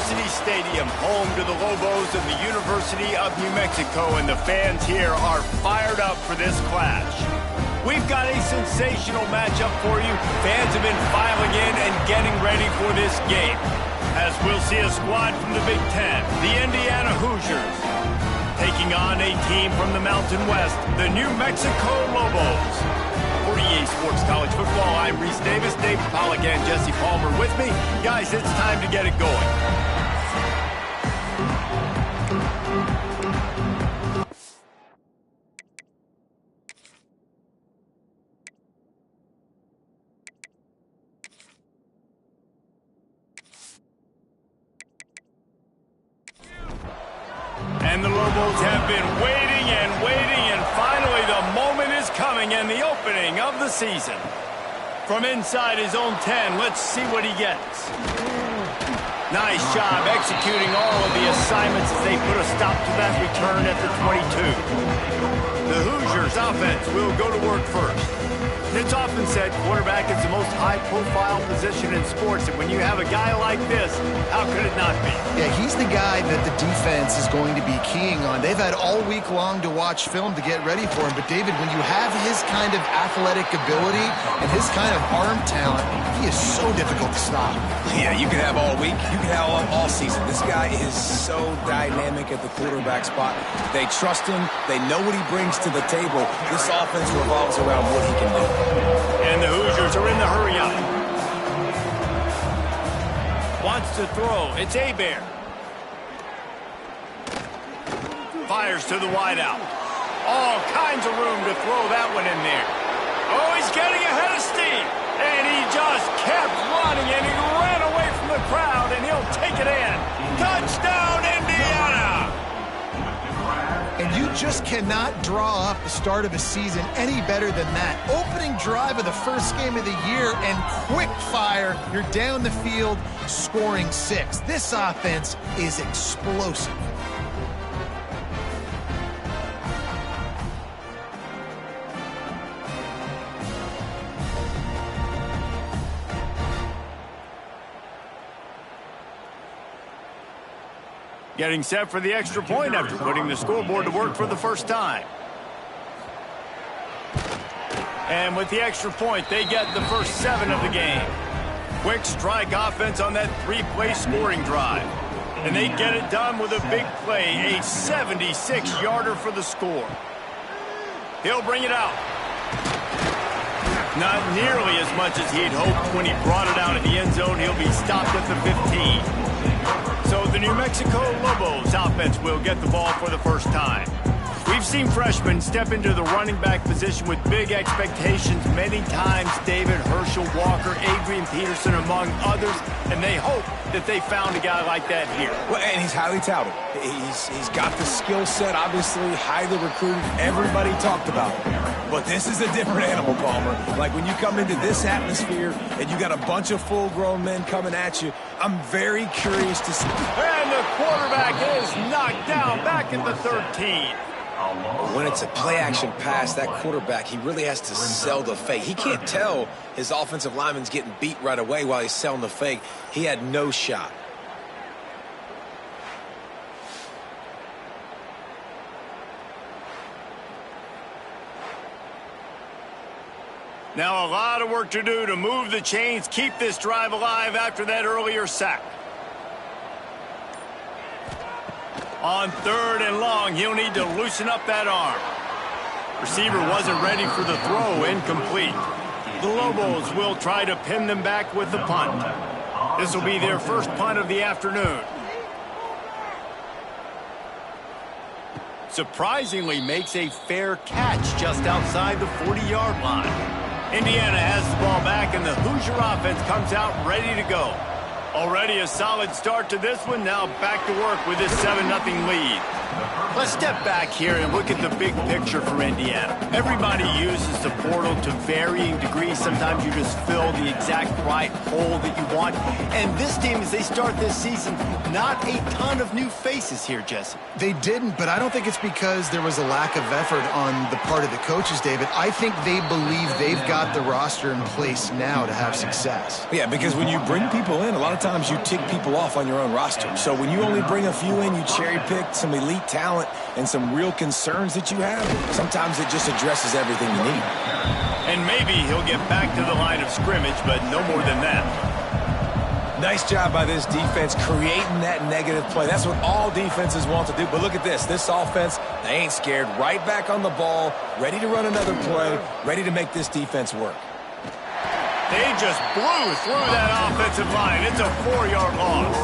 University Stadium, home to the Lobos of the University of New Mexico, and the fans here are fired up for this clash. We've got a sensational matchup for you. Fans have been filing in and getting ready for this game, as we'll see a squad from the Big Ten, the Indiana Hoosiers, taking on a team from the Mountain West, the New Mexico Lobos. For EA Sports College Football, I'm Reese Davis, David Pollack, and Jesse Palmer with me. Guys, it's time to get it going. And the Lobos have been waiting and finally the moment is coming and the opening of the season. From inside his own 10, let's see what he gets. Nice job executing all of the assignments as they put a stop to that return at the 22. The Hoosiers offense will go to work first. It's often said quarterback is the most high-profile position in sports, and when you have a guy like this, how could it not be? Yeah, he's the guy that the defense is going to be keying on. They've had all week long to watch film to get ready for him, but David, when you have his kind of athletic ability and his kind of arm talent, he is so difficult to stop. Yeah, you can have all week, you can have all season. This guy is so dynamic at the quarterback spot. They trust him, they know what he brings to the table. This offense revolves around what he can do. And the Hoosiers are in the hurry-up. Wants to throw. It's Abear. Fires to the wideout. All kinds of room to throw that one in there. Oh, he's getting ahead of steam. And he just kept running, and he ran away from the crowd, and he'll take it in. Touchdown, Indiana! And you just cannot draw up the start of a season any better than that. Opening drive of the first game of the year and quick fire. You're down the field scoring 6. This offense is explosive. Getting set for the extra point after putting the scoreboard to work for the first time. And with the extra point, they get the first 7 of the game. Quick strike offense on that 3-play scoring drive. And they get it done with a big play, a 76-yarder for the score. He'll bring it out. Not nearly as much as he'd hoped when he brought it out of the end zone. He'll be stopped at the 15. So the New Mexico Lobos offense will get the ball for the first time. We've seen freshmen step into the running back position with big expectations many times. David, Herschel, Walker, Adrian Peterson, among others, and they hope that they found a guy like that here. Well, and he's highly touted. He's got the skill set, obviously, highly recruited. Everybody talked about him. But this is a different animal, Palmer. Like when you come into this atmosphere and you got a bunch of full-grown men coming at you, I'm very curious to see. And the quarterback is knocked down back at the 13. When it's a play-action pass, that quarterback, he really has to sell the fake. He can't tell his offensive lineman's getting beat right away while he's selling the fake. He had no shot. Now a lot of work to do to move the chains, keep this drive alive after that earlier sack. On 3rd and long, he'll need to loosen up that arm. Receiver wasn't ready for the throw, incomplete. The Lobos will try to pin them back with the punt. This will be their first punt of the afternoon. Surprisingly makes a fair catch just outside the 40-yard line. Indiana has the ball back, and the Hoosier offense comes out ready to go. Already a solid start to this one. Now back to work with this 7-0 lead. Let's step back here and look at the big picture for Indiana. Everybody uses the portal to varying degrees. Sometimes you just fill the exact right hole that you want. And this team, as they start this season, not a ton of new faces here, Jesse. They didn't, but I don't think it's because there was a lack of effort on the part of the coaches, David. I think they believe they've got the roster in place now to have success. Yeah, because when you bring people in, a lot of times you tick people off on your own roster. So when you only bring a few in, you cherry-pick some elite talent and some real concerns that you have, sometimes it just addresses everything you need. And maybe he'll get back to the line of scrimmage, but no more than that. Nice job by this defense creating that negative play. That's what all defenses want to do. But look at this. This offense, they ain't scared. Right back on the ball, ready to run another play, ready to make this defense work. They just blew through that offensive line. It's a 4-yard loss.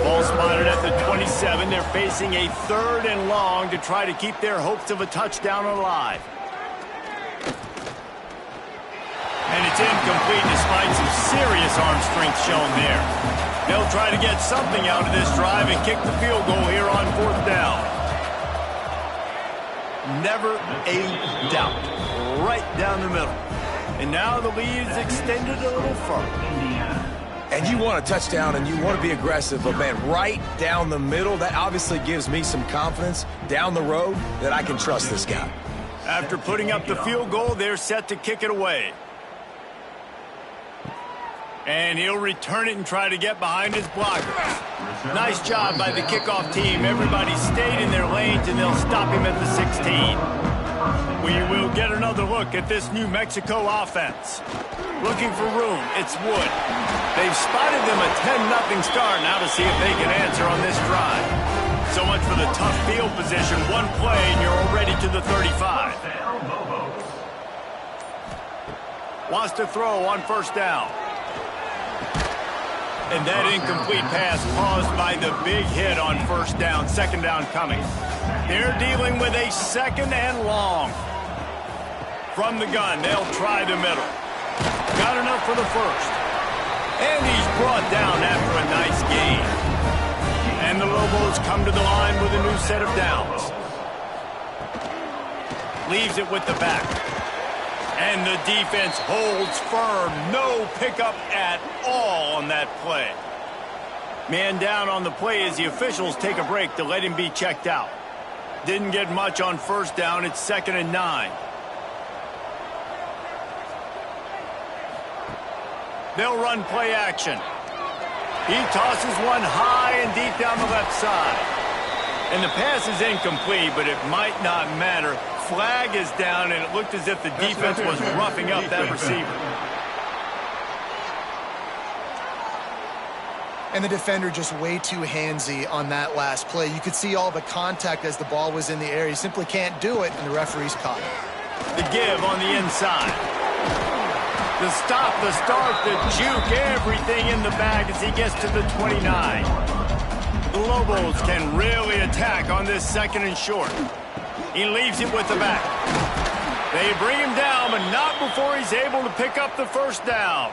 Ball spotted at the 27. They're facing a 3rd and long to try to keep their hopes of a touchdown alive. And it's incomplete despite some serious arm strength shown there. They'll try to get something out of this drive and kick the field goal here on 4th down. Never a doubt. Right down the middle. And now the lead is extended a little further. And you want a touchdown and you want to be aggressive, but man, right down the middle, that obviously gives me some confidence down the road that I can trust this guy. After putting up the field goal, they're set to kick it away. And he'll return it and try to get behind his blockers. Nice job by the kickoff team. Everybody stayed in their lanes, and they'll stop him at the 16. We will get another look at this New Mexico offense. Looking for room, it's Wood. They've spotted them a 10-0 start. Now to see if they can answer on this drive. So much for the tough field position. One play, and you're already to the 35. Wants to throw on 1st down. And that incomplete pass caused by the big hit on 1st down. 2nd down coming. They're dealing with a 2nd and long. From the gun, they'll try the middle. Got enough for the 1st. And he's brought down after a nice gain. And the Lobos come to the line with a new set of downs. Leaves it with the back. And the defense holds firm. No pickup at all on that play. Man down on the play as the officials take a break to let him be checked out. Didn't get much on 1st down. It's 2nd and 9. They'll run play action. He tosses one high and deep down the left side. And the pass is incomplete, but it might not matter. Flag is down, and it looked as if the defense was roughing up that receiver. And the defender just way too handsy on that last play. You could see all the contact as the ball was in the air. He simply can't do it, and the referee's caught it. The give on the inside. The stop, the start, the juke, everything in the bag as he gets to the 29. The Lobos can really attack on this 2nd and short. He leaves it with the back. They bring him down, but not before he's able to pick up the 1st down.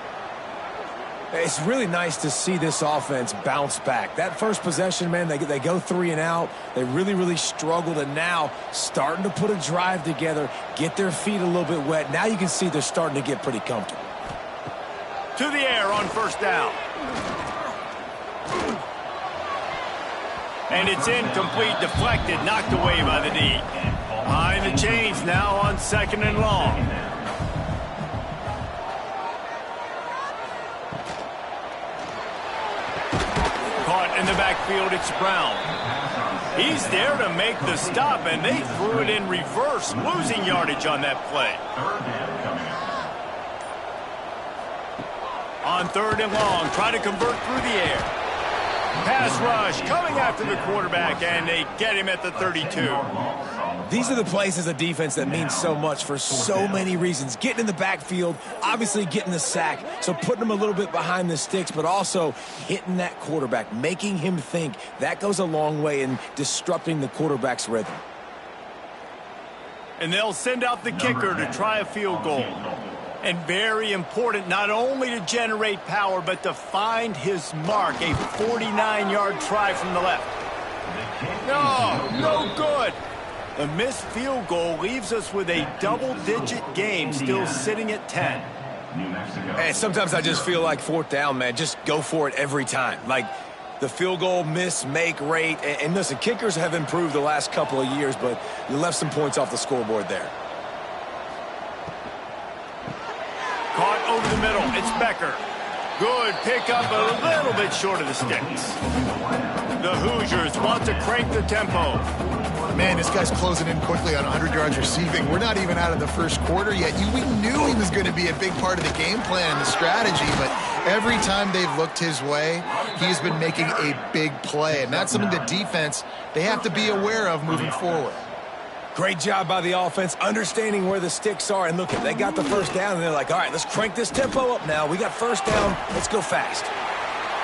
It's really nice to see this offense bounce back. That first possession, man, they go 3 and out. They really struggled, and now starting to put a drive together, get their feet a little bit wet. Now you can see they're starting to get pretty comfortable. To the air on 1st down. And it's incomplete, deflected, knocked away by the D. Behind the chains now on 2nd and long. Caught in the backfield, it's Brown. He's there to make the stop, and they threw it in reverse, losing yardage on that play. On 3rd and long, try to convert through the air. Pass rush coming after the quarterback, and they get him at the 32. These are the plays as a defense that mean so much for so many reasons. Getting in the backfield, obviously getting the sack, so putting him a little bit behind the sticks, but also hitting that quarterback, making him think. That goes a long way in disrupting the quarterback's rhythm. And they'll send out the kicker to try a field goal. And very important, not only to generate power, but to find his mark. A 49-yard try from the left. No good. The missed field goal leaves us with a double-digit game, still sitting at 10. Hey, sometimes I just feel like 4th down, man. Just go for it every time. Like the field goal miss-make rate. And listen, kickers have improved the last couple of years, but you left some points off the scoreboard there. Caught over the middle. It's Becker. Good pickup, a little bit short of the sticks. The Hoosiers want to crank the tempo. Man, this guy's closing in quickly on 100 yards receiving. We're not even out of the first quarter yet. We knew he was going to be a big part of the game plan and the strategy, but every time they've looked his way, he's been making a big play, and that's something the defense, they have to be aware of moving forward. Great job by the offense, understanding where the sticks are. And look, they got the first down, and they're like, all right, let's crank this tempo up now. We got first down. Let's go fast.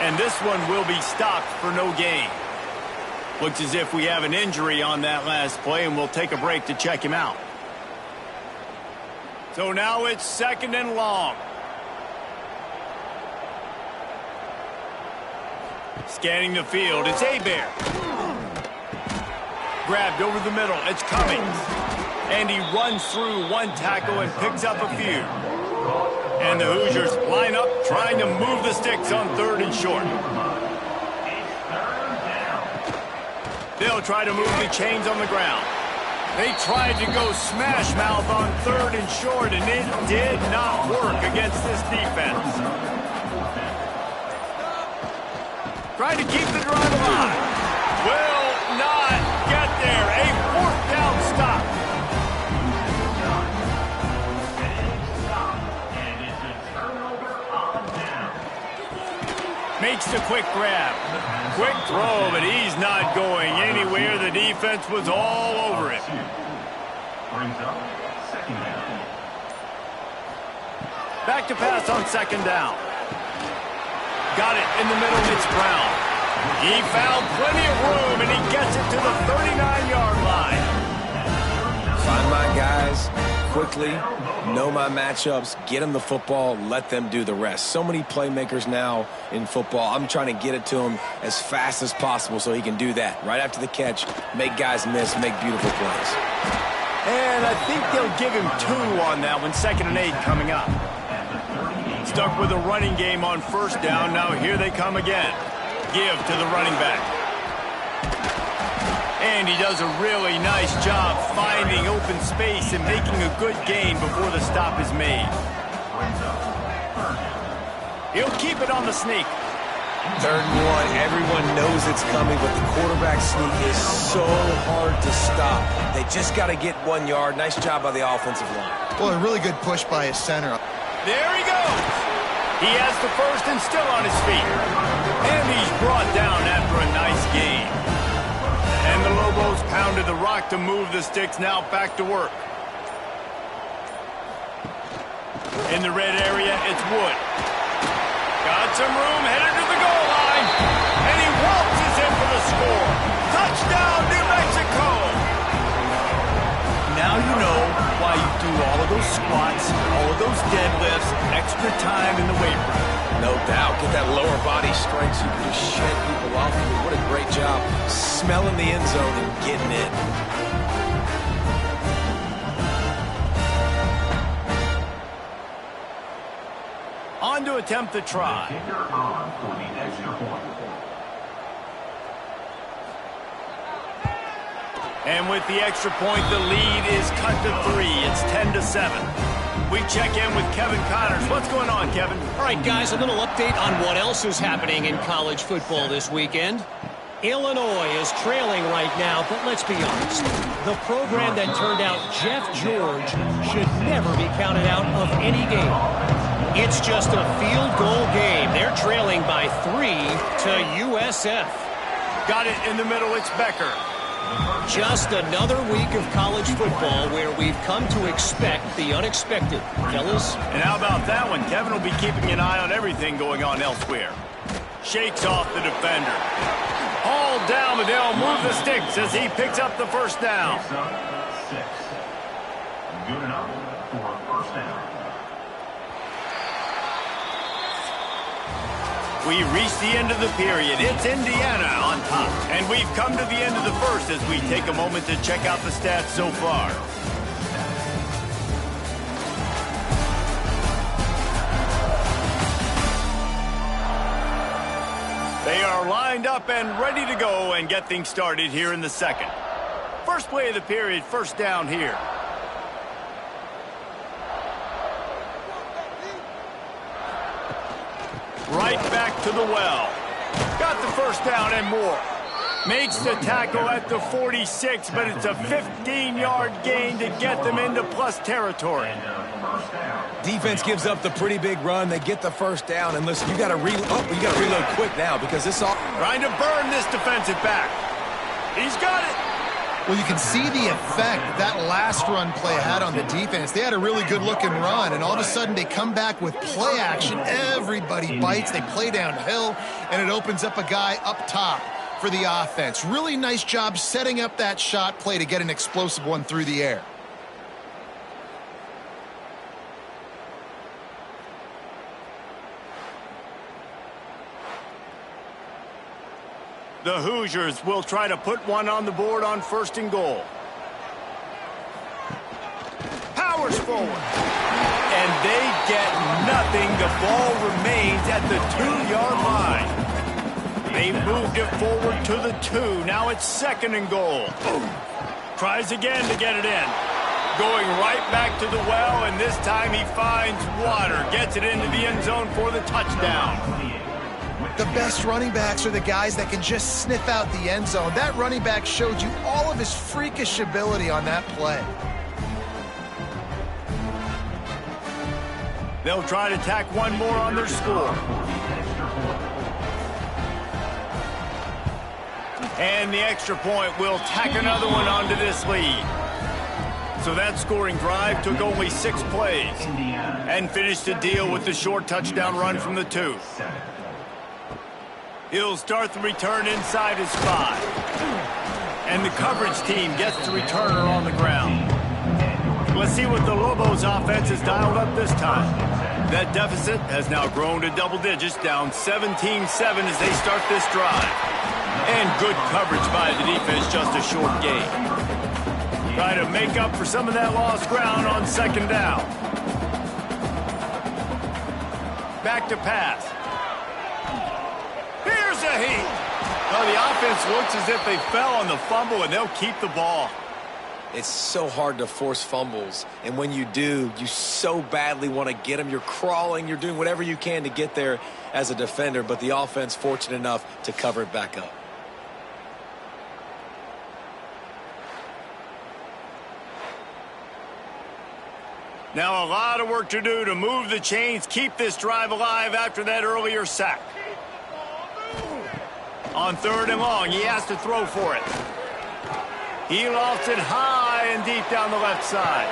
And this one will be stopped for no gain. Looks as if we have an injury on that last play, and we'll take a break to check him out. So now it's 2nd and long. Scanning the field, it's Hebert. Grabbed over the middle, it's Cummings. And he runs through one tackle and picks up a few. And the Hoosiers line up, trying to move the sticks on 3rd and short. They'll try to move the chains on the ground. They tried to go smash mouth on 3rd and short, and it did not work against this defense. Trying to keep the drive alive. Will not get there. A 4th down stop. Makes the quick grab. Quick throw, but he's not going anywhere. The defense was all over it. Back to pass on 2nd down. Got it in the middle. It's Brown. He found plenty of room, and he gets it to the 39-yard line. Find my guys quickly, know my matchups, get them the football, let them do the rest. So many playmakers now in football. I'm trying to get it to him as fast as possible so he can do that. Right after the catch, make guys miss, make beautiful plays. And I think they'll give him 2 on that one. 2nd and 8 coming up. Stuck with a running game on 1st down. Now here they come again. Give to the running back. And he does a really nice job finding open space and making a good gain before the stop is made. He'll keep it on the sneak. 3rd and 1. Everyone knows it's coming, but the quarterback sneak is so hard to stop. They just got to get 1 yard. Nice job by the offensive line. Well, a really good push by his center. There he goes. He has the first and still on his feet. And he's brought down after a nice gain. And the Lobos pounded the rock to move the sticks. Now back to work. In the red area, it's Wood. Got some room, headed to the goal line. And he waltzes in for the score. Touchdown, New Mexico. Now you know why you do all of those squats, all of those deadlifts, extra time in the weight room. No doubt. Get that lower body strength so you can just shed people off. What a great job smelling the end zone and getting in. On to attempt the try. And with the extra point, the lead is cut to 3. It's 10-7. We check in with Kevin Connors. What's going on, Kevin? All right, guys, a little update on what else is happening in college football this weekend. Illinois is trailing right now, but let's be honest. The program that turned out Jeff George should never be counted out of any game. It's just a field goal game. They're trailing by 3 to USF. Got it in the middle. It's Becker. Just another week of college football where we've come to expect the unexpected, fellas. And how about that one? Kevin will be keeping an eye on everything going on elsewhere. Shakes off the defender. Hauled down, but they'll move the sticks as he picks up the first down. Good enough for a first down. We reach the end of the period. It's Indiana on top. And we've come to the end of the first as we take a moment to check out the stats so far. They are lined up and ready to go and get things started here in the second. First play of the period, first down here. right back to the well. Got the first down and more. Makes the tackle at the 46, but it's a 15-yard gain to get them into plus territory. Defense gives up the pretty big run. They get the first down, and listen, you got to reload quick now because this all trying to burn this defensive back. He's got it. Well, you can see the effect that last run play had on the defense. They had a really good-looking run, and all of a sudden they come back with play action. Everybody bites. They play downhill, and it opens up a guy up top for the offense. Really nice job setting up that shot play to get an explosive one through the air. The Hoosiers will try to put one on the board on 1st and goal. Powers forward. And they get nothing. The ball remains at the 2-yard line. They moved it forward to the 2. Now it's 2nd and goal. Tries again to get it in. Going right back to the well, and this time he finds water. Gets it into the end zone for the touchdown. The best running backs are the guys that can just sniff out the end zone. That running back showed you all of his freakish ability on that play. They'll try to tack one more on their score. And the extra point will tack another one onto this lead. So that scoring drive took only 6 plays and finished the deal with the short touchdown run from the 2. He'll start the return inside his 5. And the coverage team gets the returner on the ground. Let's see what the Lobos offense has dialed up this time. That deficit has now grown to double digits, down 17-7 as they start this drive. And good coverage by the defense, just a short gain. Try to make up for some of that lost ground on 2nd down. Back to pass. Here's a heat. Well, the offense looks as if they fell on the fumble, and they'll keep the ball. It's so hard to force fumbles, and when you do, you so badly want to get them. You're crawling, you're doing whatever you can to get there as a defender, but the offense fortunate enough to cover it back up. Now a lot of work to do to move the chains, keep this drive alive after that earlier sack. On 3rd and long, he has to throw for it. He lofts it high and deep down the left side.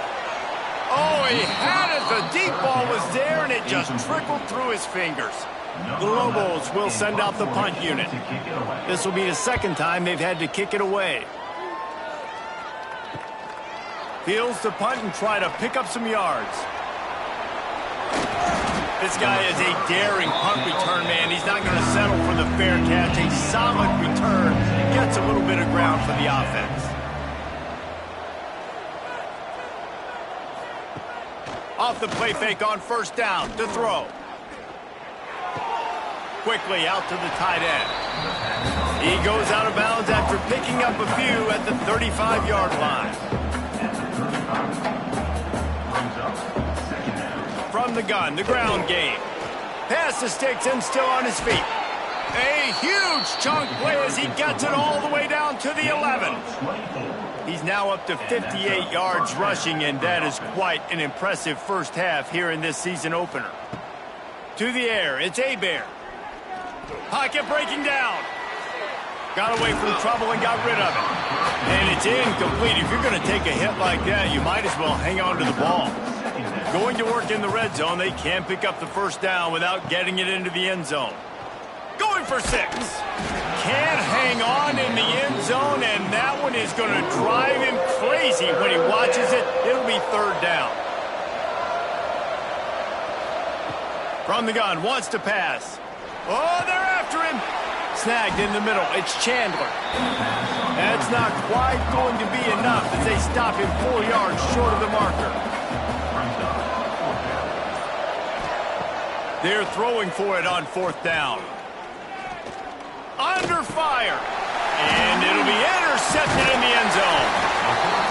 Oh, he had it. The deep ball was there, and it just trickled through his fingers. The Lobos will send out the punt unit. This will be the 2nd time they've had to kick it away. Fields to punt and try to pick up some yards. This guy is a daring punt return man. He's not going to settle for the fair catch. A solid return. Gets a little bit of ground for the offense. Off the play fake on 1st down to throw. Quickly out to the tight end. He goes out of bounds after picking up a few at the 35-yard line. From the gun, the ground game. Pass the sticks and still on his feet. A huge chunk play as he gets it all the way down to the 11. He's now up to 58 yards rushing, and that is quite an impressive first half here in this season opener. To the air, it's Hebert. Pocket breaking down. Got away from trouble and got rid of it. And it's incomplete. If you're going to take a hit like that, you might as well hang on to the ball. Going to work in the red zone, they can pick up the first down without getting it into the end zone. Going for 6. Can't hang on in the end zone, and that one is going to drive him crazy when he watches it. It'll be 3rd down. From the gun, wants to pass. Oh, they're after him. Snagged in the middle. It's Chandler. That's not quite going to be enough as they stop him 4 yards short of the marker. They're throwing for it on 4th down. Under fire. And it'll be intercepted in the end zone.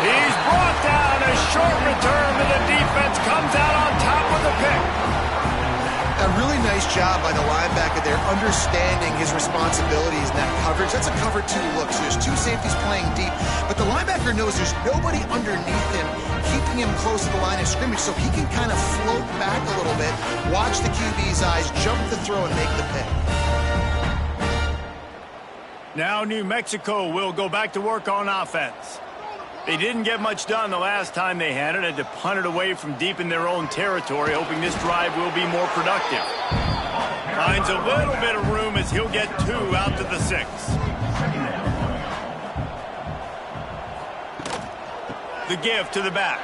He's brought down. A short return, but the defense comes out on top with a pick. A really nice job by the linebacker there, understanding his responsibilities in that coverage. That's a cover 2 look, so there's 2 safeties playing deep, but the linebacker knows there's nobody underneath him, keeping him close to the line of scrimmage, so he can kind of float back a little bit, watch the QB's eyes, jump the throw, and make the pick. Now New Mexico will go back to work on offense. They didn't get much done the last time they had it. Had to punt it away from deep in their own territory, hoping this drive will be more productive. Finds a little bit of room as he'll get 2 out to the 6. The give to the back.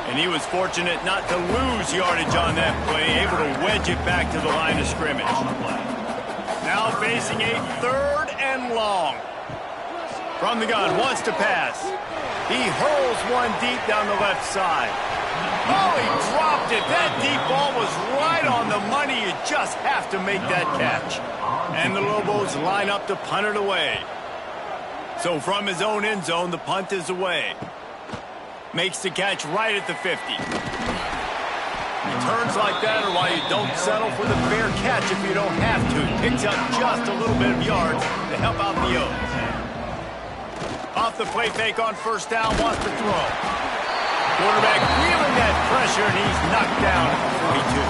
And he was fortunate not to lose yardage on that play, able to wedge it back to the line of scrimmage. Now facing a 3rd and long. From the gun, wants to pass. He hurls one deep down the left side. Oh, he dropped it. That deep ball was right on the money. You just have to make that catch. And the Lobos line up to punt it away. So from his own end zone, the punt is away. Makes the catch right at the 50. Returns like that are why you don't settle for the fair catch if you don't have to. Picks up just a little bit of yards to help out the O's. Off the play fake on 1st down, wants to throw. Quarterback feeling that pressure, and he's knocked down at the 42.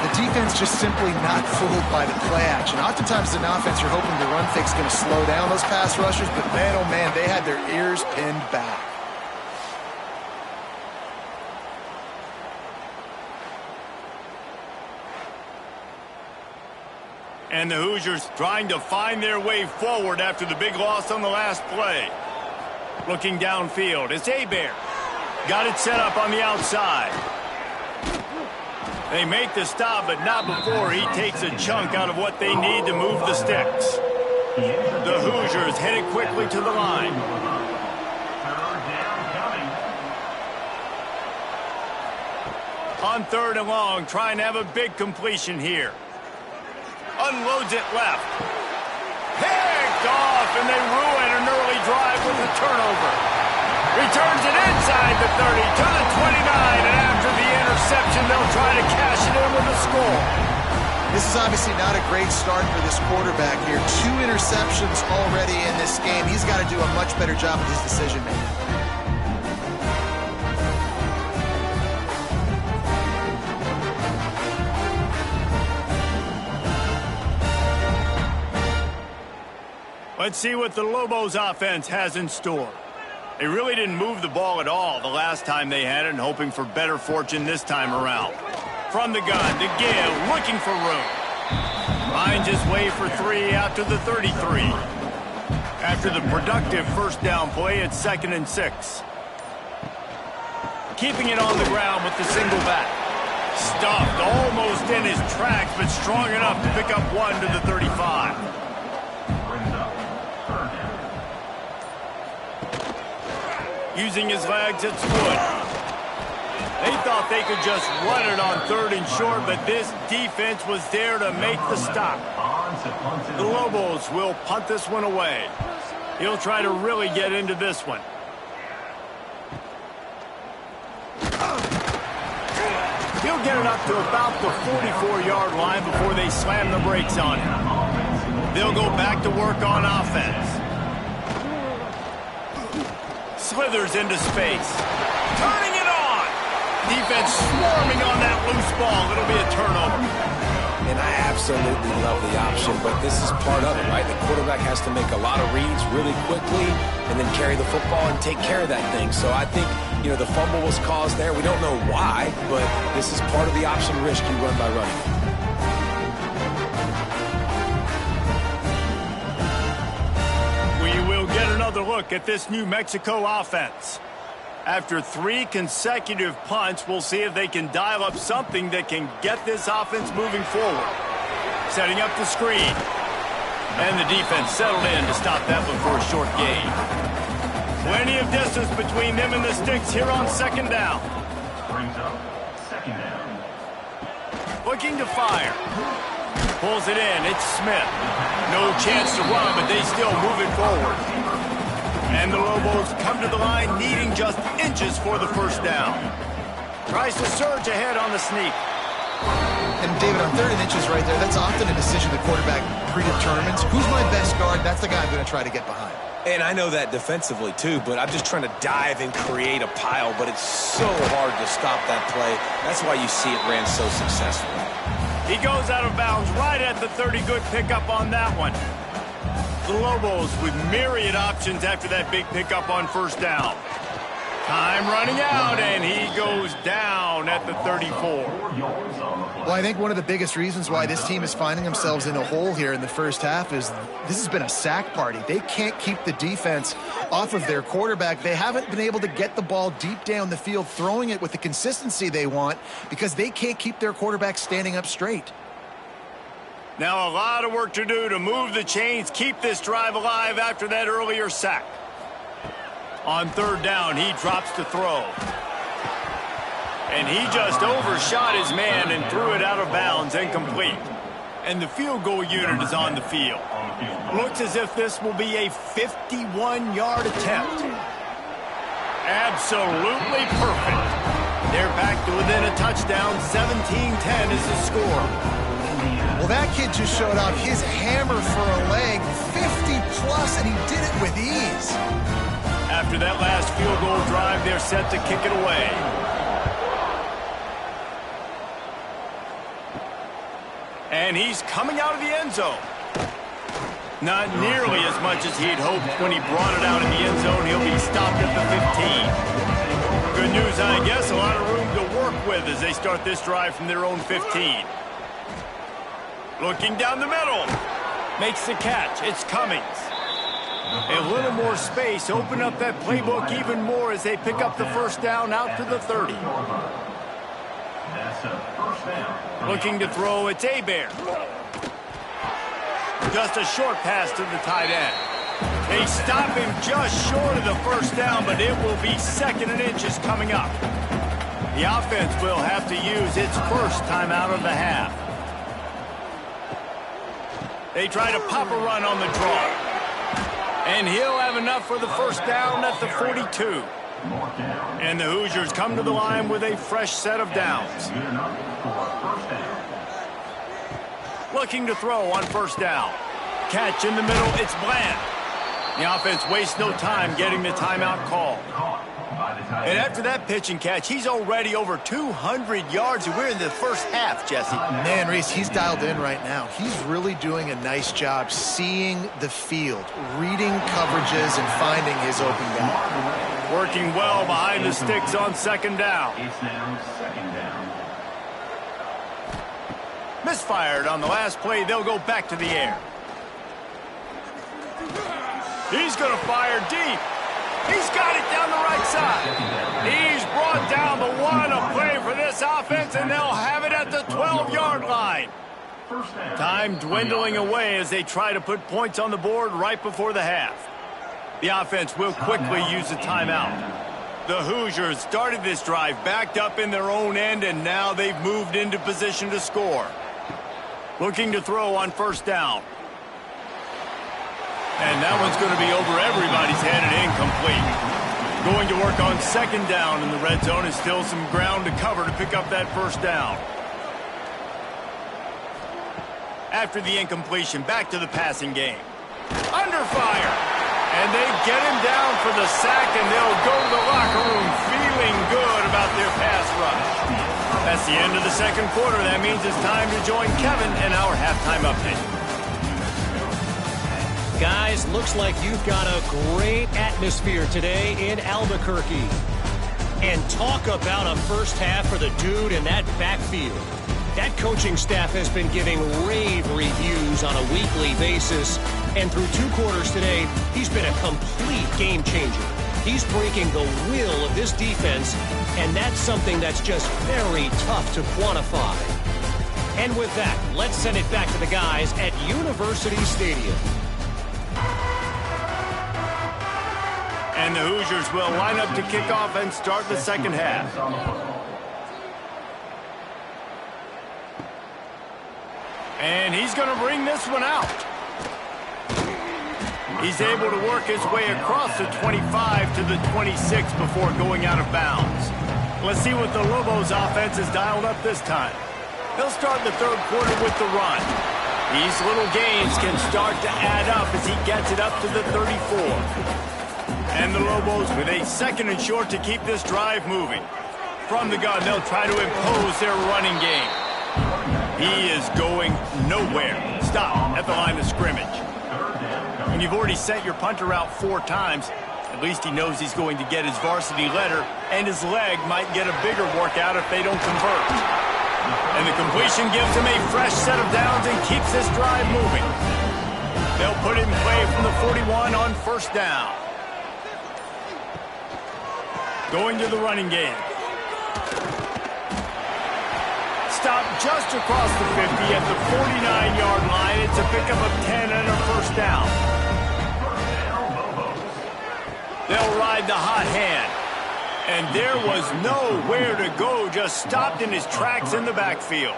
The defense just simply not fooled by the play action. Oftentimes in offense, you're hoping the run fake's going to slow down those pass rushers, but man, oh man, they had their ears pinned back. And the Hoosiers trying to find their way forward after the big loss on the last play. Looking downfield, it's Hebert. Got it set up on the outside. They make the stop, but not before he takes a chunk out of what they need to move the sticks. The Hoosiers headed quickly to the line. On 3rd and long, trying to have a big completion here. Unloads it left. Picked off, and they ruin an early drive with a turnover. Returns it inside the 30 to the 29, and after the interception, they'll try to cash it in with a score. This is obviously not a great start for this quarterback here. 2 interceptions already in this game. He's got to do a much better job with his decision-making. Let's see what the Lobos offense has in store. They really didn't move the ball at all the last time they had it, and hoping for better fortune this time around. From the gun, to give, looking for room. Finds his way for 3 out to the 33. After the productive 1st down play, it's 2nd and 6. Keeping it on the ground with the single back. Stuffed almost in his tracks, but strong enough to pick up 1 to the 35. Using his legs, it's Wood. They thought they could just run it on 3rd and short, but this defense was there to make the stop. The Lobos will punt this one away. He'll try to really get into this one. He'll get it up to about the 44-yard line before they slam the brakes on him. They'll go back to work on offense. Slithers into space. Turning it on. Defense swarming on that loose ball. It'll be a turnover. And I absolutely love the option, but this is part of it, right? The quarterback has to make a lot of reads really quickly and then carry the football and take care of that thing. So I think, the fumble was caused there. We don't know why, but this is part of the option risk you run by running. Get another look at this New Mexico offense. After 3 consecutive punts, we'll see if they can dial up something that can get this offense moving forward. Setting up the screen. And the defense settled in to stop that one for a short gain. Plenty of distance between them and the sticks here on 2nd down. Brings up 2nd down. Looking to fire. Pulls it in. It's Smith. No chance to run, but they still move it forward. And the Lobos come to the line needing just inches for the 1st down. Tries to surge ahead on the sneak. And David, on 3rd and inches right there, that's often a decision the quarterback predetermines. Who's my best guard? That's the guy I'm going to try to get behind. And I know that defensively, too, but I'm just trying to dive and create a pile, but it's so hard to stop that play. That's why you see it ran so successfully. He goes out of bounds right at the 30. Good pickup on that one. The Lobos with myriad options after that big pickup on 1st down. Time running out, and he goes down at the 34. Well, I think one of the biggest reasons why this team is finding themselves in a hole here in the first half is this has been a sack party. They can't keep the defense off of their quarterback. They haven't been able to get the ball deep down the field, throwing it with the consistency they want because they can't keep their quarterback standing up straight. Now a lot of work to do to move the chains, keep this drive alive after that earlier sack. On 3rd down, he drops to throw. And he just overshot his man and threw it out of bounds, incomplete. And the field goal unit is on the field. Looks as if this will be a 51-yard attempt. Absolutely perfect. They're back to within a touchdown. 17-10 is the score. Well, that kid just showed off his hammer for a leg, 50-plus, and he did it with ease. After that last field goal drive, they're set to kick it away. And he's coming out of the end zone. Not nearly as much as he'd hoped when he brought it out in the end zone. He'll be stopped at the 15. Good news, I guess. A lot of room to work with as they start this drive from their own 15. Looking down the middle. Makes the catch. It's Cummings. A little more space. Open up that playbook even more as they pick up the 1st down out to the 30. Looking to throw. It's Hebert. Just a short pass to the tight end. They stop him just short of the 1st down, but it will be 2nd and inches coming up. The offense will have to use its 1st timeout of the half. They try to pop a run on the draw. And he'll have enough for the 1st down at the 42. And the Hoosiers come to the line with a fresh set of downs. Looking to throw on 1st down. Catch in the middle, it's Bland. The offense wastes no time getting the timeout call. And after that pitch and catch, he's already over 200 yards, and we're in the 1st half, Jesse. Man, Reese, he's dialed in right now. He's really doing a nice job seeing the field, reading coverages, and finding his open guy. Working well behind the sticks on 2nd down. It's now 2nd down. Misfired on the last play. They'll go back to the air. He's going to fire deep. He's got it down the right side. He's brought down the one a play for this offense, and they'll have it at the 12-yard line. Time dwindling away as they try to put points on the board right before the half. The offense will quickly use a timeout. The Hoosiers started this drive backed up in their own end, and now they've moved into position to score. Looking to throw on 1st down. And that one's going to be over everybody's head and incomplete. Going to work on 2nd down in the red zone, and still some ground to cover to pick up that 1st down. After the incompletion, back to the passing game. Under fire. And they get him down for the sack, and they'll go to the locker room feeling good about their pass rush. That's the end of the 2nd quarter. That means it's time to join Kevin in our halftime update. Guys, looks like you've got a great atmosphere today in Albuquerque. And talk about a 1st half for the dude in that backfield. That coaching staff has been giving rave reviews on a weekly basis. And through 2 quarters today, he's been a complete game changer. He's breaking the will of this defense, and that's something that's just very tough to quantify. And with that, let's send it back to the guys at University Stadium. And the Hoosiers will line up to kick off and start the 2nd half. And he's going to bring this one out. He's able to work his way across the 25 to the 26 before going out of bounds. Let's see what the Lobos offense has dialed up this time. They'll start the third quarter with the run. These little gains can start to add up as he gets it up to the 34. And the Lobos with a 2nd and short to keep this drive moving. From the gun, they'll try to impose their running game. He is going nowhere. Stop at the line of scrimmage. And you've already sent your punter out 4 times. At least he knows he's going to get his varsity letter, and his leg might get a bigger workout if they don't convert. And the completion gives him a fresh set of downs and keeps this drive moving. They'll put it in play from the 41 on 1st down. Going to the running game. Stop just across the 50 at the 49-yard line. It's a pickup of 10 and a 1st down. They'll ride the hot hand. And there was nowhere to go, just stopped in his tracks in the backfield.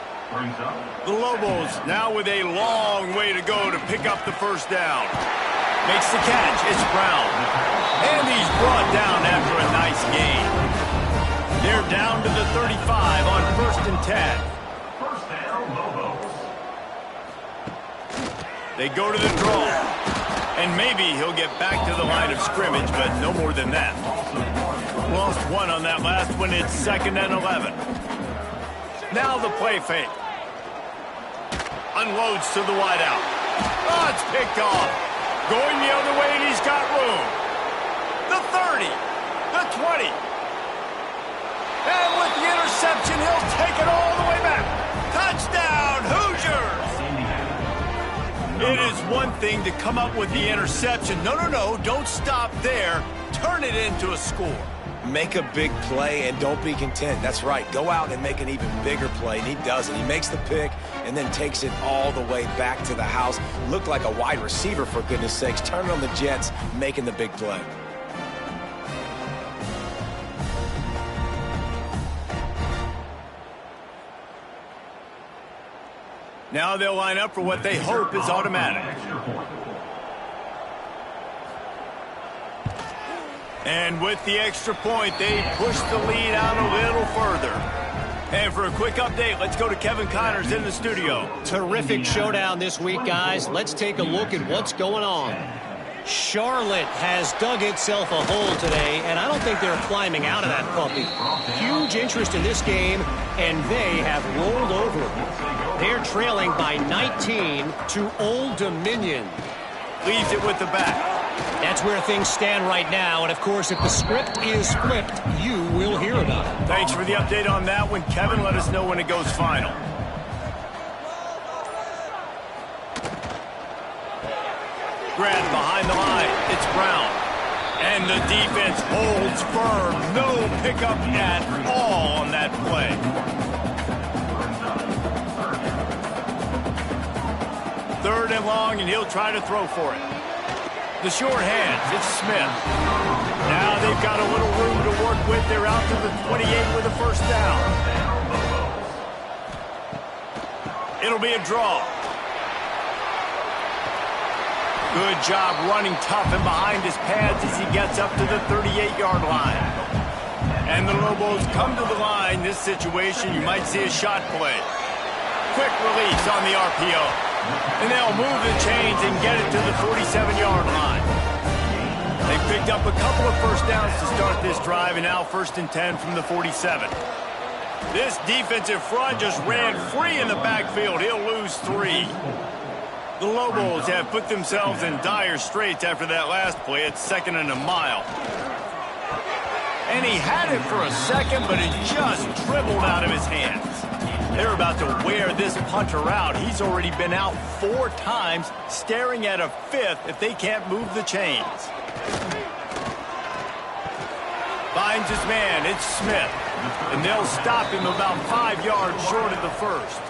The Lobos now with a long way to go to pick up the 1st down. Makes the catch, it's Brown. And he's brought down after a nice gain. They're down to the 35 on 1st and 10. They go to the draw. And maybe he'll get back to the line of scrimmage, but no more than that. Lost 1 on that last one. It's 2nd and 11. Now the play fake. Unloads to the wideout. Oh, it's picked off. Going the other way, and he's got room. The 30. The 20. And with the interception, he'll take it all the way back. Touchdown, Hoosiers! It is one thing to come up with the interception. No, don't stop there. Turn it into a score. Make a big play and don't be content. That's right. Go out and make an even bigger play, and he does it. He makes the pick and then takes it all the way back to the house. Looked like a wide receiver, for goodness sakes. Turn it on the Jets, making the big play. Now they'll line up for what they hope is automatic. And with the extra point, they push the lead out a little further. And for a quick update, let's go to Kevin Connors in the studio. Terrific showdown this week, guys. Let's take a look at what's going on. Charlotte has dug itself a hole today, and I don't think they're climbing out of that puppy. Huge interest in this game, and they have rolled over. They're trailing by 19 to Old Dominion. Leaves it with the back. That's where things stand right now, and of course, if the script is flipped, you will hear about it. Thanks for the update on that one, Kevin. Let us know when it goes final. Grab behind the line. It's Brown. And the defense holds firm. No pickup at all on that play. Third and long, and he'll try to throw for it. The short hands, it's Smith. Now they've got a little room to work with. They're out to the 28 with a 1st down. It'll be a draw. Good job running tough and behind his pads as he gets up to the 38-yard line. And the Lobos come to the line. This situation, you might see a shot play. Quick release on the RPO. And they'll move the chains and get it to the 47-yard line. They picked up a couple of 1st downs to start this drive, and now 1st and 10 from the 47. This defensive front just ran free in the backfield. He'll lose 3. The Lobos have put themselves in dire straits after that last play. It's 2nd and a mile. And he had it for a second, but it just dribbled out of his hands. They're about to wear this punter out. He's already been out 4 times, staring at a 5th if they can't move the chains. Finds his man, it's Smith. And they'll stop him about 5 yards short of the 1st.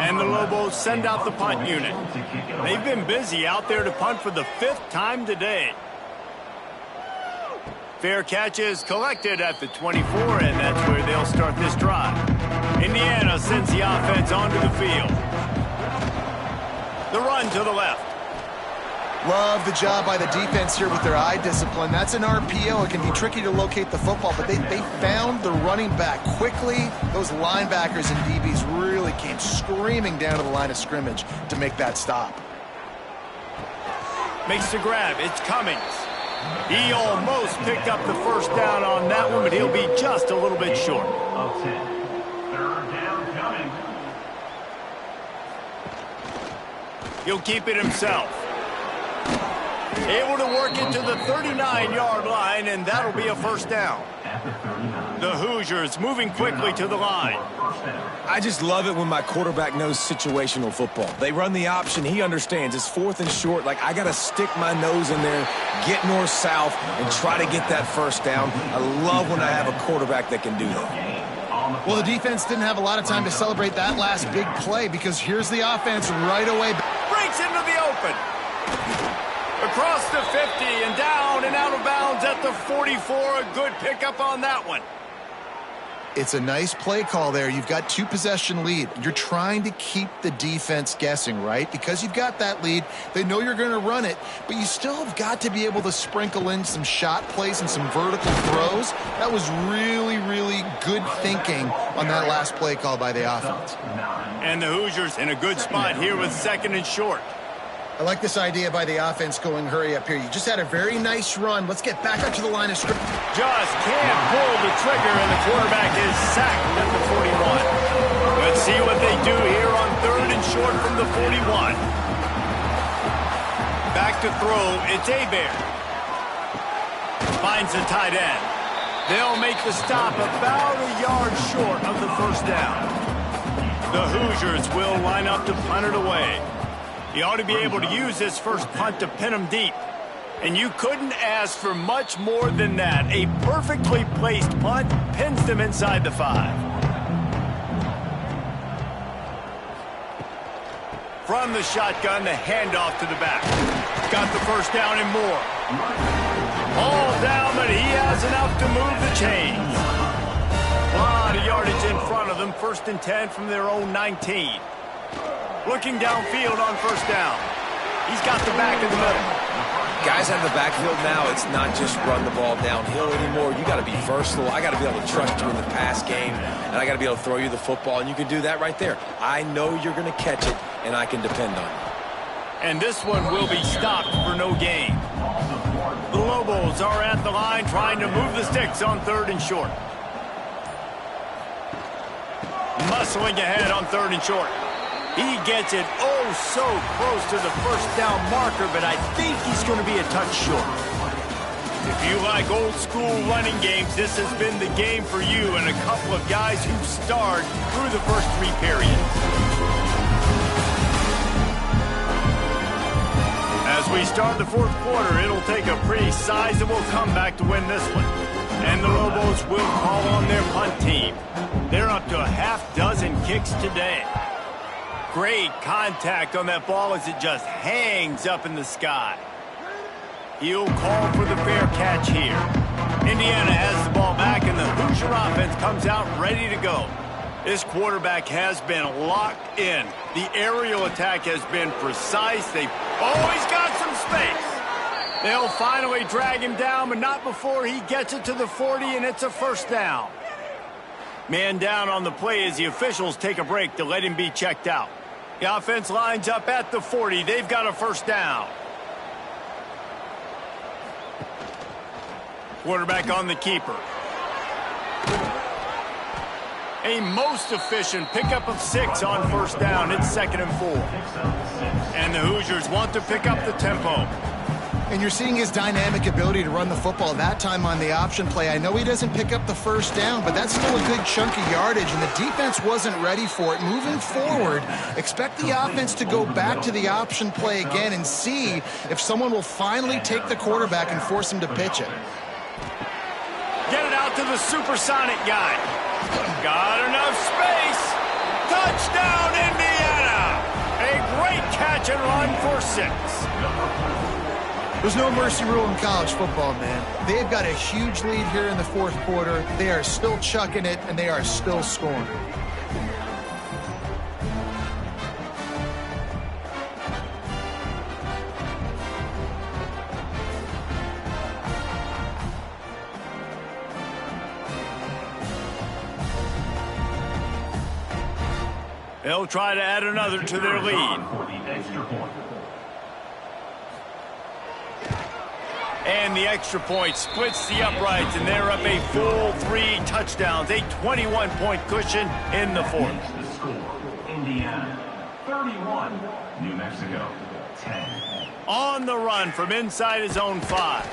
And the Lobos send out the punt unit. They've been busy out there to punt for the 5th time today. Fair catch is collected at the 24, and that's where they'll start this drive. Indiana sends the offense onto the field. The run to the left. Love the job by the defense here with their eye discipline. That's an RPO. It can be tricky to locate the football, but they found the running back quickly. Those linebackers and DBs really came screaming down to the line of scrimmage to make that stop. Makes the grab. It's Cummings. He almost picked up the first down on that one, but he'll be just a little bit short. Of 10. Third down coming. He'll keep it himself. Able to work it to the 39-yard line, and that'll be a first down. The Hoosiers moving quickly to the line. I just love it when my quarterback knows situational football. They run the option. He understands. It's 4th and short. Like, I got to stick my nose in there, get north-south, and try to get that first down. I love when I have a quarterback that can do that. Well, the defense didn't have a lot of time to celebrate that last big play because here's the offense right away. Breaks into the open. Across the 50 and down and out of bounds at the 44. A good pickup on that one. It's a nice play call there. You've got 2-possession lead. You're trying to keep the defense guessing, right? Because you've got that lead, they know you're going to run it, but you still have got to be able to sprinkle in some shot plays and some vertical throws. That was really, really good thinking on that last play call by the offense. And the Hoosiers in a good spot here with 2nd and short. I like this idea by the offense going hurry up here. You just had a very nice run. Let's get back up to the line of scrimmage. Just can't pull the trigger, and the quarterback is sacked at the 41. Let's see what they do here on 3rd and short from the 41. Back to throw. It's Hebert. Finds the tight end. They'll make the stop about a yard short of the first down. The Hoosiers will line up to punt it away. You ought to be able to use this first punt to pin them deep. And you couldn't ask for much more than that. A perfectly placed punt pins them inside the 5. From the shotgun, the handoff to the back. Got the first down and more. All down, but he has enough to move the chains. A lot of yardage in front of them. 1st and 10 from their own 19. Looking downfield on first down. He's got the back in the middle. Guys out of the backfield now, it's not just run the ball downhill anymore. You got to be versatile. I got to be able to trust you in the pass game, and I got to be able to throw you the football, and you can do that right there. I know you're going to catch it, and I can depend on you. And this one will be stopped for no gain. The Lobos are at the line trying to move the sticks on 3rd and short. Muscling ahead on 3rd and short. He gets it oh so close to the first down marker, but I think he's going to be a touch short. If you like old school running games, this has been the game for you and a couple of guys who starred through the first 3 periods. As we start the 4th quarter, it'll take a pretty sizable comeback to win this one. And the Lobos will call on their punt team. They're up to a half-dozen kicks today. Great contact on that ball as it just hangs up in the sky. He'll call for the fair catch here. Indiana has the ball back, and the Hoosier offense comes out ready to go. This quarterback has been locked in. The aerial attack has been precise. They've always got some space. They'll finally drag him down, but not before he gets it to the 40, and it's a first down. Man down on the play as the officials take a break to let him be checked out. The offense lines up at the 40. They've got a first down. Quarterback on the keeper. A most efficient pickup of 6 on first down. It's 2nd and 4. And the Hoosiers want to pick up the tempo. And you're seeing his dynamic ability to run the football that time on the option play. I know he doesn't pick up the first down, but that's still a good chunk of yardage, and the defense wasn't ready for it. Moving forward, expect the offense to go back to the option play again and see if someone will finally take the quarterback and force him to pitch it. Get it out to the supersonic guy. Got enough space. Touchdown, Indiana! A great catch and run for 6. There's no mercy rule in college football, man. They've got a huge lead here in the 4th quarter. They are still chucking it, and they are still scoring. They'll try to add another to their lead. For the extra point. And the extra point splits the uprights, and they're up a full 3 touchdowns, a 21-point cushion in the fourth. The score, Indiana 31, New Mexico 10. On the run from inside his own 5.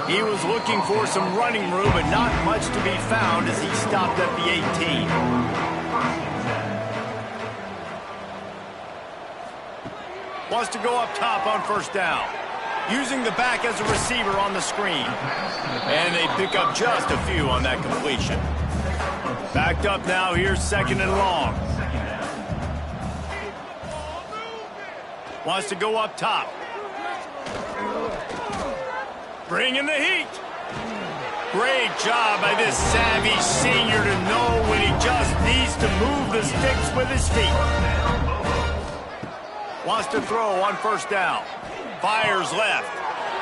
He was looking for some running room, but not much to be found as he stopped at the 18. Wants to go up top on first down. Using the back as a receiver on the screen. And they pick up just a few on that completion. Backed up now, here's 2nd and long. Wants to go up top. Bringing the heat. Great job by this savvy senior to know when he just needs to move the sticks with his feet. Wants to throw on first down. Fires left.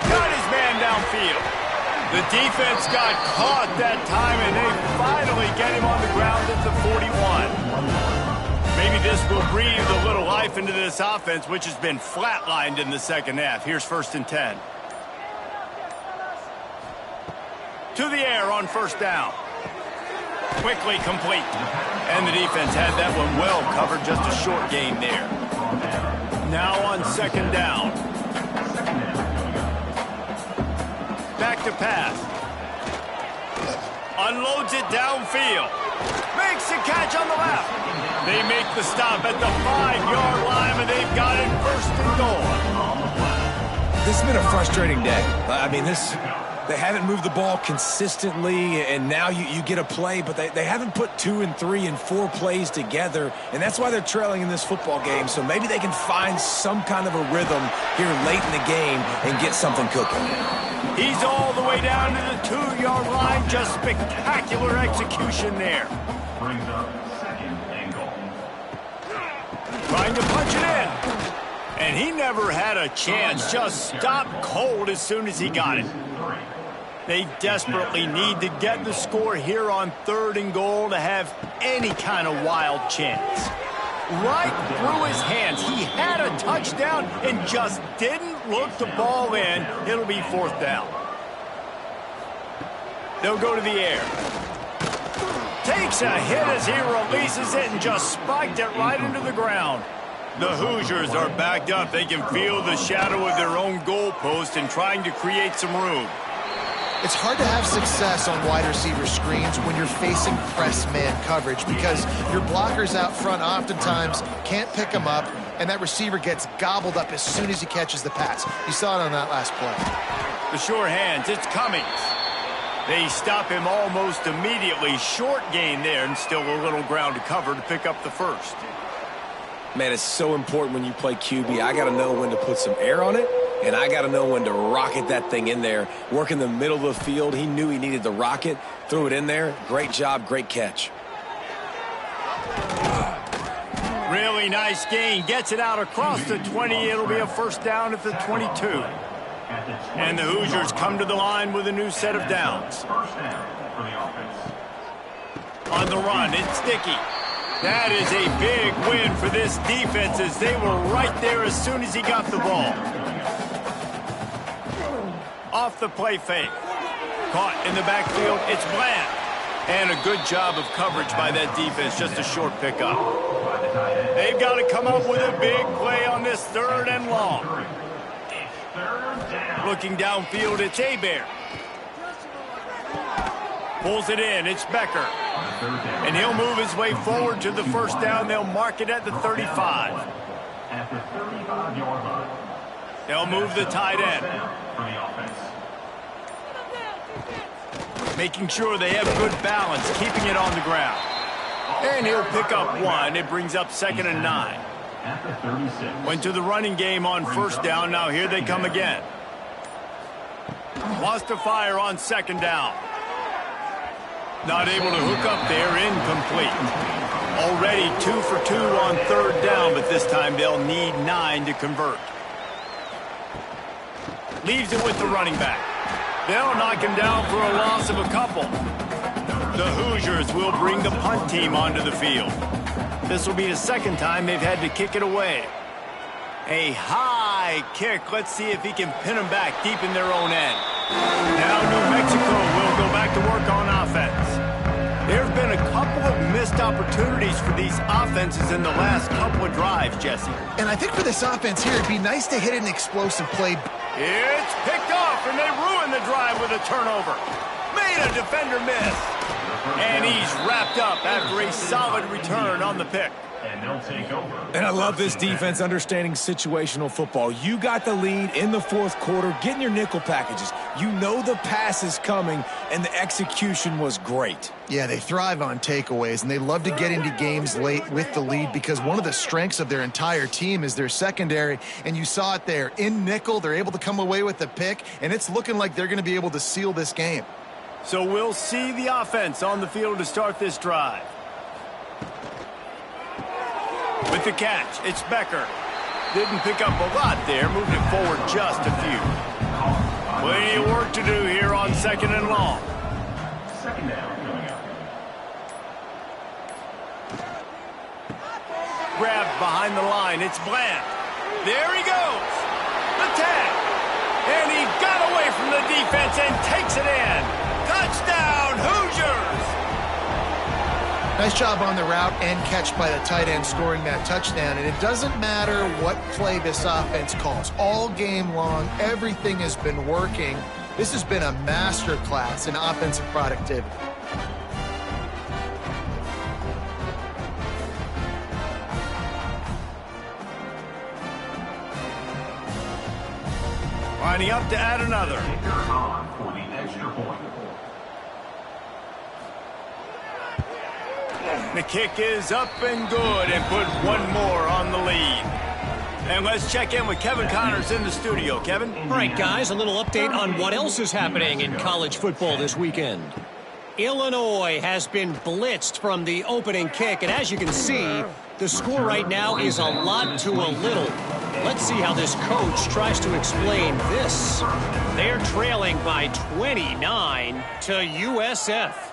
Got his man downfield. The defense got caught that time, and they finally get him on the ground at the 41. Maybe this will breathe a little life into this offense, which has been flatlined in the second half. Here's 1st and 10. To the air on first down. Quickly complete. And the defense had that one well covered, just a short gain there. Now on 2nd down. Back to pass. Unloads it downfield. Makes the catch on the left. They make the stop at the 5-yard line, and they've got it 1st and goal. This has been a frustrating day. I mean, they haven't moved the ball consistently, and now you get a play, but they haven't put 2 and 3 and 4 plays together, and that's why they're trailing in this football game. So maybe they can find some kind of a rhythm here late in the game and get something cooking. He's all the way down to the 2-yard line. Just spectacular execution there. Brings up 2nd and goal. Trying to punch it in. And he never had a chance. Just stopped cold as soon as he got it. They desperately need to get the score here on 3rd and goal to have any kind of wild chance. Right through his hands. He had a touchdown and just didn't look the ball in. It'll be 4th down. They'll go to the air. Takes a hit as he releases it and just spiked it right into the ground. The Hoosiers are backed up. They can feel the shadow of their own goalpost and trying to create some room. It's hard to have success on wide receiver screens when you're facing press man coverage because your blockers out front oftentimes can't pick them up, and that receiver gets gobbled up as soon as he catches the pass. You saw it on that last play. The sure hands, it's Cummings. They stop him almost immediately. Short gain there, and still a little ground to cover to pick up the 1st. Man, it's so important when you play QB. I got to know when to put some air on it, and I got to know when to rocket that thing in there. Work in the middle of the field. He knew he needed the rocket. Threw it in there. Great job, great catch. Really nice gain. Gets it out across the 20. It'll be a 1st down at the 22. And the Hoosiers come to the line with a new set of downs. 1st down for the offense. On the run, it's Dickey. That is a big win for this defense as they were right there as soon as he got the ball. Off the play fake. Caught in the backfield, it's Bland. And a good job of coverage by that defense, just a short pickup. They've got to come up with a big play on this 3rd and long. Looking downfield, it's Hebert. Pulls it in, it's Becker. And he'll move his way forward to the 1st down. They'll mark it at the 35. At the 35-yard line. They'll move the tight end. For the offense. Making sure they have good balance, keeping it on the ground. And he'll pick up 1. It brings up 2nd and 9. At the 36. Went to the running game on 1st down. Now here they come again. Wants to fire on 2nd down. Not able to hook up there, incomplete. Already 2 for 2 on 3rd down, but this time they'll need 9 to convert. Leaves it with the running back. They'll knock him down for a loss of a couple. The Hoosiers will bring the punt team onto the field. This will be the second time they've had to kick it away. A high kick. Let's see if he can pin them back deep in their own end. Now New Mexico will go back to work on offense. There have been a couple of missed opportunities for these offenses in the last couple of drives, Jesse. And I think for this offense here, it'd be nice to hit an explosive play. It's picked off, and they ruin the drive with a turnover. Made a defender miss. And he's wrapped up after a solid return on the pick. And they'll take over. And I love this defense understanding situational football. You got the lead in the fourth quarter, getting your nickel packages. You know the pass is coming, and the execution was great. Yeah, they thrive on takeaways, and they love to get into games late with the lead because one of the strengths of their entire team is their secondary, and you saw it there. In nickel, they're able to come away with the pick, and it's looking like they're going to be able to seal this game. So we'll see the offense on the field to start this drive. With the catch, it's Becker. Didn't pick up a lot there, moved it forward just a few. Plenty of work to do here on 2nd and long. Second down coming up. Grabbed behind the line, it's Bland. There he goes. The tag. And he got away from the defense and takes it in. Touchdown, Hoosiers! Nice job on the route and catch by the tight end scoring that touchdown. And it doesn't matter what play this offense calls. All game long, everything has been working. This has been a master class in offensive productivity. Lining up to add another. Kicker on for the extra point. The kick is up and good and put one more on the lead. And let's check in with Kevin Connors in the studio. Kevin? All right, guys, a little update on what else is happening in college football this weekend. Illinois has been blitzed from the opening kick, and as you can see, the score right now is a lot to a little. Let's see how this coach tries to explain this. They're trailing by 29 to USF.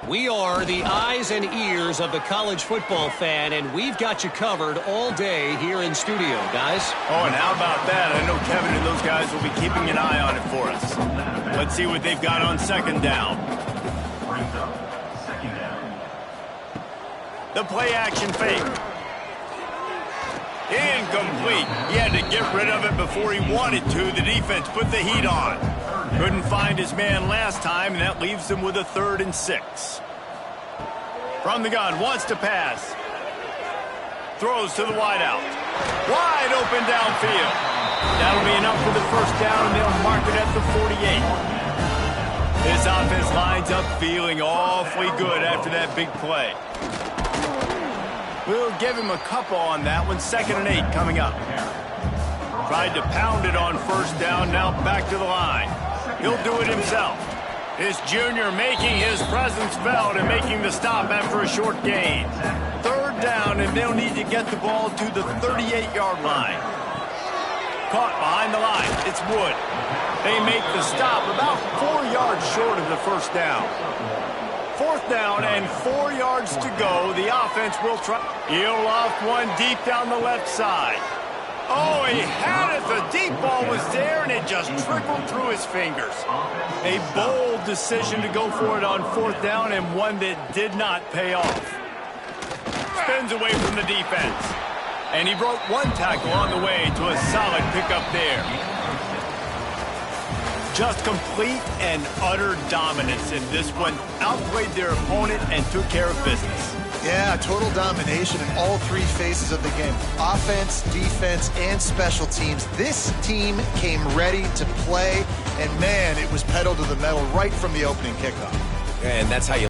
We are the eyes and ears of the college football fan, and we've got you covered all day here in studio, guys. Oh, and how about that? I know Kevin and those guys will be keeping an eye on it for us. Let's see what they've got on 2nd down. Brings up 2nd down. The play action fake. Incomplete. He had to get rid of it before he wanted to. The defense put the heat on. Couldn't find his man last time, and that leaves him with a 3rd and 6. From the gun, wants to pass. Throws to the wideout. Wide open downfield. That'll be enough for the first down, and they'll mark it at the 48. This offense lines up feeling awfully good after that big play. We'll give him a couple on that one. 2nd and 8 coming up. Tried to pound it on 1st down, now back to the line. He'll do it himself. This junior making his presence felt and making the stop after a short gain. 3rd down, and they'll need to get the ball to the 38-yard line. Caught behind the line. It's Wood. They make the stop about 4 yards short of the 1st down. 4th down and 4 yards to go. The offense will try. He'll loft one deep down the left side. Oh, he had it. The deep ball was there, and it just trickled through his fingers. A bold decision to go for it on 4th down, and one that did not pay off. Spins away from the defense. And he broke one tackle on the way to a solid pickup there. Just complete and utter dominance in this one. Outplayed their opponent and took care of business. Yeah, total domination in all 3 phases of the game. Offense, defense, and special teams. This team came ready to play, and man, it was pedal to the metal right from the opening kickoff. And that's how you